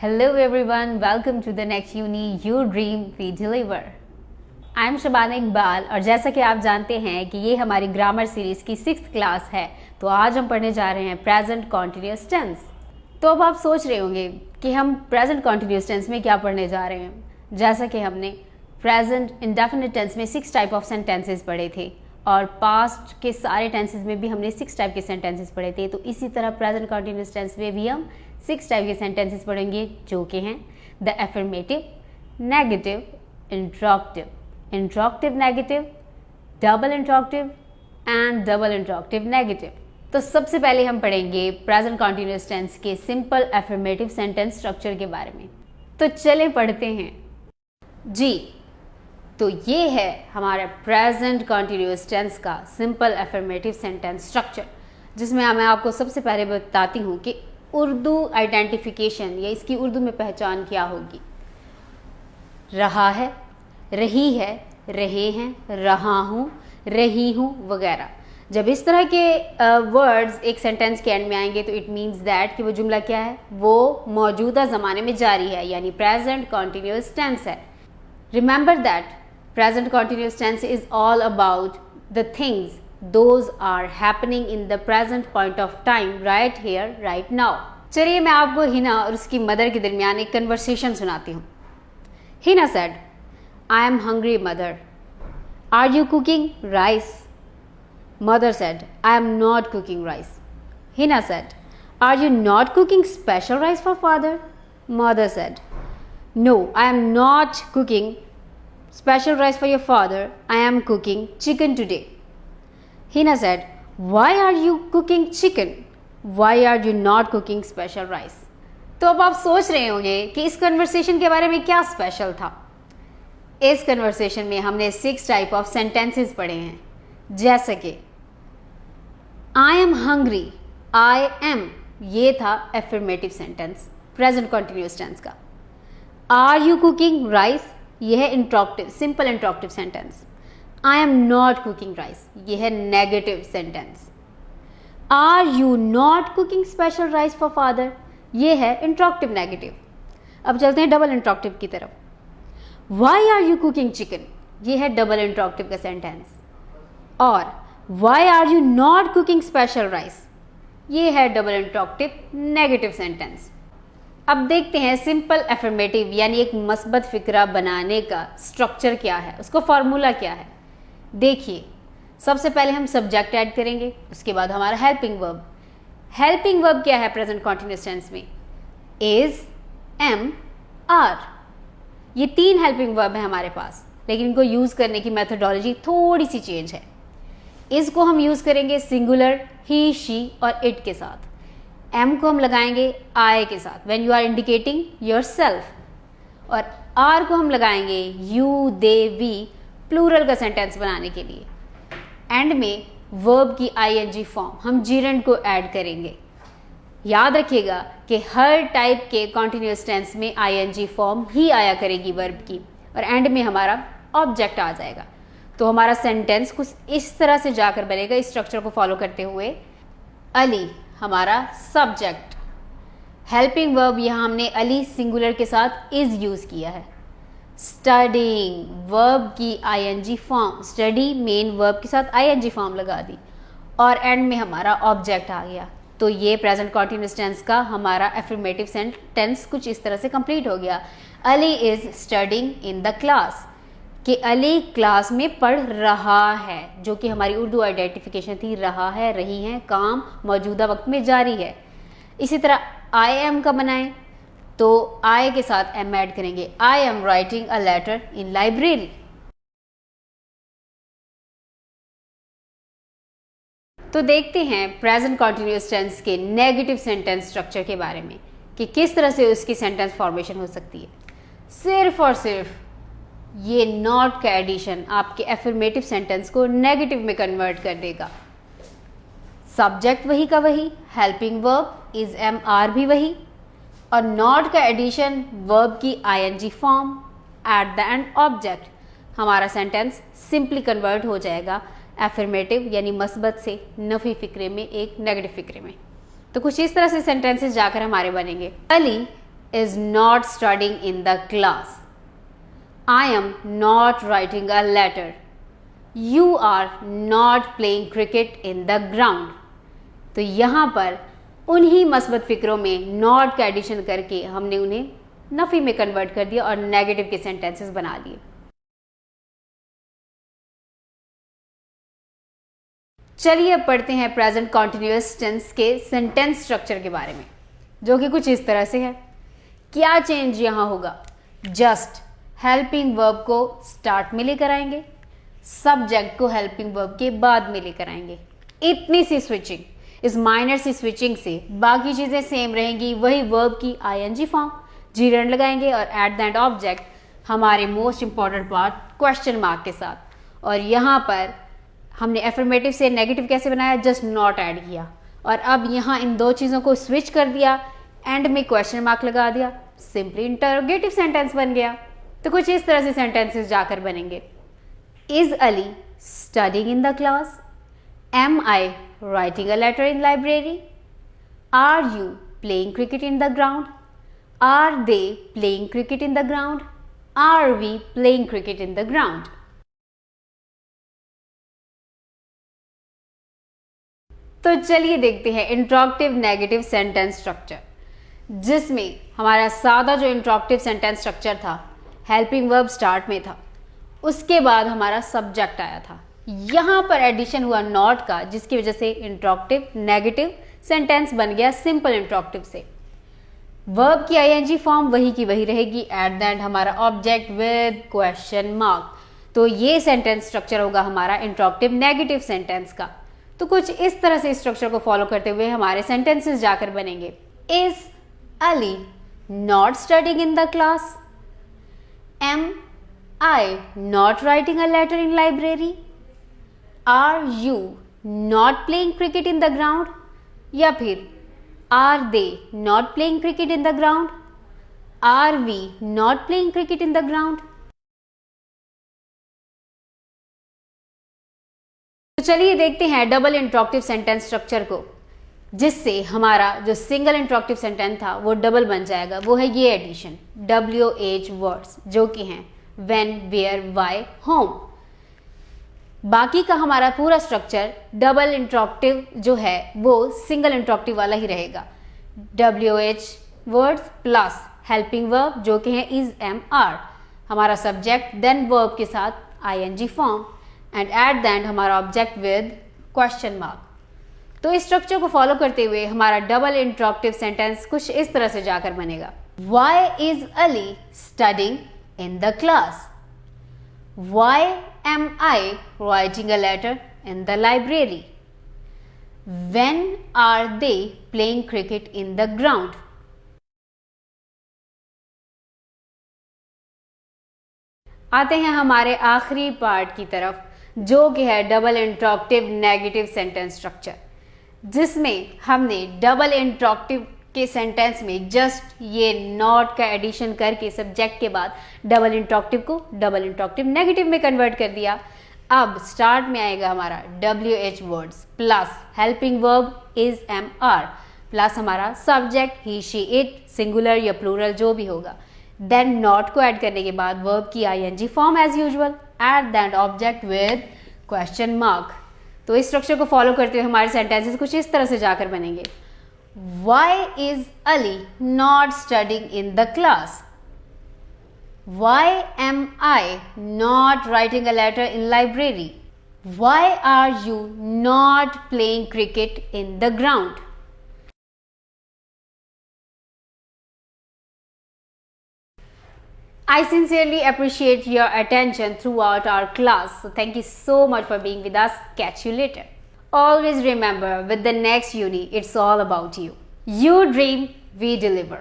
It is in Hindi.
Hello everyone, welcome to the next uni, your dream we deliver. I am Shabana Iqbal और जैसा कि आप जानते हैं कि ये हमारी ग्रामर सीरीज़ की 6th क्लास है, तो आज हम पढ़ने जा रहे हैं प्रेजेंट कॉन्टिन्यूस टेंस। तो अब आप सोच रहे होंगे कि हम प्रेजेंट कॉन्टिन्यूस टेंस में क्या पढ़ने जा रहे हैं। जैसा कि हमने प्रेजेंट इंडेफिनिट टेंस में 6 टाइप ऑफ सेंटेंसेस पढ़े थे और पास्ट के सारे टेंसेस में भी हमने 6 टाइप के सेंटेंसेस पढ़े थे, तो इसी तरह प्रेजेंट कॉन्टिन्यूस टेंस में भी हम 6 टाइप के सेंटेंसेस पढ़ेंगे, जो कि हैं the affirmative, negative, interrogative negative, double interrogative and double interrogative negative. तो सबसे पहले हम पढ़ेंगे प्रेजेंट कॉन्टिन्यूस टेंस के सिंपल एफर्मेटिव सेंटेंस स्ट्रक्चर के बारे में। तो चले पढ़ते हैं जी। तो ये है हमारा प्रेजेंट कॉन्टिन्यूस टेंस का सिंपल एफर्मेटिव सेंटेंस स्ट्रक्चर, जिसमें मैं आपको सबसे पहले बताती हूँ कि उर्दू आइडेंटिफिकेशन या इसकी उर्दू में पहचान क्या होगी। रहा है, रही है, रहे हैं, रहा हूँ, रही हूँ वगैरह। जब इस तरह के वर्ड्स एक सेंटेंस के एंड में आएंगे तो इट मीन्स दैट कि वो जुमला क्या है, वो मौजूदा ज़माने में जारी है, यानी प्रेजेंट कॉन्टिन्यूस टेंस है। Remember that present continuous tense is all about the things those are happening in the present point of time right here right now। चलिए मैं आपको हिना और उसकी मदर के दरमियान एक कन्वर्सेशन सुनाती हूँ। Hina said, I am hungry mother, are you cooking rice? Mother said, I am not cooking rice। Hina said, are you not cooking special rice for father? Mother said, no, I am not cooking special rice for your father, I am cooking chicken today। Hina said, why are you cooking chicken? Why are you not cooking special rice? तो अब आप सोच रहे होंगे कि इस कन्वर्सेशन के बारे में क्या स्पेशल था। इस कन्वर्सेशन में हमने 6 टाइप ऑफ सेंटेंसेस पढ़े हैं, जैसे कि I am hungry, I am, ये था affirmative sentence present continuous tense का। Are you cooking rice? यह है interrogative, simple interrogative sentence. I am not cooking rice, यह है negative sentence. Are you not cooking special rice for father, यह है इंट्रोगेटिव नेगेटिव। अब चलते हैं डबल इंट्रोगेटिव की तरफ। Why are you cooking chicken, यह है डबल इंट्रोगेटिव का सेंटेंस। और why are you not cooking special rice, यह है डबल इंट्रोगेटिव नेगेटिव सेंटेंस। अब देखते हैं सिंपल एफर्मेटिव यानी एक मस्बत फिक्रा बनाने का स्ट्रक्चर क्या है, उसको फॉर्मूला क्या है। देखिए, सबसे पहले हम सब्जेक्ट ऐड करेंगे, उसके बाद हमारा हेल्पिंग वर्ब। हेल्पिंग वर्ब क्या है प्रेजेंट कॉन्टिन्यूस टेंस में, इज, एम, आर। ये 3 हेल्पिंग वर्ब है हमारे पास, लेकिन इनको यूज करने की मेथोडोलॉजी थोड़ी सी चेंज है। इसको हम यूज करेंगे सिंगुलर ही, शी और इट के साथ। एम को हम लगाएंगे आई के साथ when you are indicating yourself, और आर को हम लगाएंगे यू, दे, वी प्लूरल का सेंटेंस बनाने के लिए। एंड में वर्ब की आईएनजी फॉर्म हम जीरेंड को ऐड करेंगे। याद रखिएगा कि हर टाइप के कॉन्टिन्यूस टेंस में आईएनजी फॉर्म ही आया करेगी वर्ब की, और एंड में हमारा ऑब्जेक्ट आ जाएगा। तो हमारा सेंटेंस कुछ इस तरह से जाकर बनेगा, इस स्ट्रक्चर को फॉलो करते हुए। अली हमारा सब्जेक्ट, हेल्पिंग वर्ब यहाँ हमने अली सिंगुलर के साथ इज यूज किया है। स्टडीइंग वर्ब की ING form, study main verb के साथ आईएनजी फॉर्म लगा दी, और एंड में हमारा ऑब्जेक्ट आ गया। तो ये प्रेजेंट कॉन्टिन्यूस टेंस का हमारा एफर्मेटिव सेंटेंस कुछ इस तरह से कंप्लीट हो गया। Ali is studying in the class, कि अली क्लास में पढ़ रहा है, जो कि हमारी उर्दू आइडेंटिफिकेशन थी। रहा है, रही है, काम मौजूदा वक्त में जारी है। इसी तरह आई एम का बनाएं तो आई के साथ एम ऐड करेंगे। I am writing a letter in library. तो देखते हैं प्रेजेंट कॉन्टिन्यूस टेंस के नेगेटिव सेंटेंस स्ट्रक्चर के बारे में कि किस तरह से उसकी सेंटेंस फॉर्मेशन हो सकती है। सिर्फ और सिर्फ ये नॉट का एडिशन आपके एफर्मेटिव सेंटेंस को नेगेटिव में कन्वर्ट कर देगा। सब्जेक्ट वही का वही, helping verb is, am, are भी वही, और नॉट का एडिशन वर्ब की ING form at the end object. हमारा सेंटेंस सिंपली कन्वर्ट हो जाएगा एफर्मेटिव यानी मस्बत से नफी फिक्रे में, एक नेगेटिव फिक्रे में। तो कुछ इस तरह से सेंटेंसेस जाकर हमारे बनेंगे। Ali is not studying in the class. I am not writing a letter. You are not playing cricket in the ground. तो यहाँ पर उन्हीं मस्बत फिक्रों में नॉट का एडिशन करके हमने उन्हें नफी में कन्वर्ट कर दिया और नेगेटिव के सेंटेंसेस बना लिए। चलिए अब पढ़ते हैं प्रेजेंट कॉन्टिन्यूअस टेंस के सेंटेंस स्ट्रक्चर के बारे में, जो कि कुछ इस तरह से है। क्या चेंज यहाँ होगा? जस्ट हेल्पिंग वर्ब को स्टार्ट में लेकर आएंगे, सब्जेक्ट को हेल्पिंग वर्ब के बाद में लेकर आएंगे। इतनी सी स्विचिंग, इस माइनर सी स्विचिंग से बाकी चीज़ें सेम रहेंगी। वही वर्ब की आईएनजी फॉर्म, जीरेंड लगाएंगे और एट द एंड ऑब्जेक्ट, हमारे most important part question mark के साथ। और यहाँ पर हमने एफर्मेटिव से नेगेटिव कैसे बनाया? जस्ट नॉट ऐड किया। और अब यहाँ इन दो चीज़ों को स्विच कर दिया, एंड में क्वेश्चन मार्क लगा दिया, सिंपली इंटरोगेटिव सेंटेंस बन गया। तो कुछ इस तरह से सेंटेंसेस जाकर बनेंगे। Is Ali studying in the class? Am I writing a letter in library? Are you playing cricket in the ground? Are they playing cricket in the ground? Are we playing cricket in the ground? तो चलिए देखते हैं इंट्रोगेटिव नेगेटिव सेंटेंस स्ट्रक्चर, जिसमें हमारा सादा जो इंट्रोगेटिव सेंटेंस स्ट्रक्चर था, हेल्पिंग वर्ब स्टार्ट में था, उसके बाद हमारा सब्जेक्ट आया था। यहाँ पर एडिशन हुआ नॉट का, जिसकी वजह से इंट्रोगेटिव नेगेटिव सेंटेंस बन गया सिंपल इंट्रोगेटिव से। वर्ब की आईएनजी फॉर्म वही की वही रहेगी, एट द एंड हमारा ऑब्जेक्ट विद क्वेश्चन मार्क। तो ये सेंटेंस स्ट्रक्चर होगा हमारा इंट्रोगेटिव नेगेटिव सेंटेंस का। तो कुछ इस तरह से स्ट्रक्चर को फॉलो करते हुए हमारे सेंटेंसेस जाकर बनेंगे। Is Ali not studying in the class? Am I not writing a letter in library? Are you not playing cricket in the ground? या फिर are they not playing cricket in the ground? Are we not playing cricket in the ground? तो चलिए देखते हैं डबल इंट्रोगेटिव सेंटेंस स्ट्रक्चर को, जिससे हमारा जो सिंगल इंट्रोगेटिव सेंटेंस था वो डबल बन जाएगा। वो है ये एडिशन, WH वर्ड्स, जो कि हैं व्हेन, वेयर, व्हाई, होम। बाकी का हमारा पूरा स्ट्रक्चर डबल इंट्रोगेटिव जो है वो सिंगल इंट्रोगेटिव वाला ही रहेगा। WH words plus helping verb जो कि है इज, एम, आर, हमारा सब्जेक्ट, देन वर्ब के साथ ING form, and eight the and हमारा ऑब्जेक्ट विद क्वेश्चन मार्क। तो इस स्ट्रक्चर को फॉलो करते हुए हमारा डबल इंट्रोगेटिव सेंटेंस कुछ इस तरह से जाकर बनेगा। Why is Ali studying in the class? Why am I writing a letter in the library? When are they playing cricket in the ground? आते हैं हमारे आखिरी पार्ट की तरफ, जो कि है double interrogative negative sentence structure, जिसमें हमने डबल इंट्रोगेटिव के सेंटेंस में जस्ट ये नॉट का एडिशन करके सब्जेक्ट के बाद डबल इंट्रोगेटिव को डबल इंट्रोगेटिव नेगेटिव में कन्वर्ट कर दिया। अब स्टार्ट में आएगा हमारा WH words plus helping verb is, am, are, plus हमारा subject he, she, it, singular या प्लूरल जो भी होगा। देन नॉट को ऐड करने के बाद वर्ब की ING form as usual, at that object with question mark. तो इस स्ट्रक्चर को फॉलो करते हुए हमारे सेंटेंसेस कुछ इस तरह से जाकर बनेंगे। Why is Ali not studying in the class? Why am I not writing a letter in library? Why are you not playing cricket in the ground? I sincerely appreciate your attention throughout our class. So thank you so much for being with us. Catch you later. Always remember, with the next uni, it's all about you. You dream, we deliver.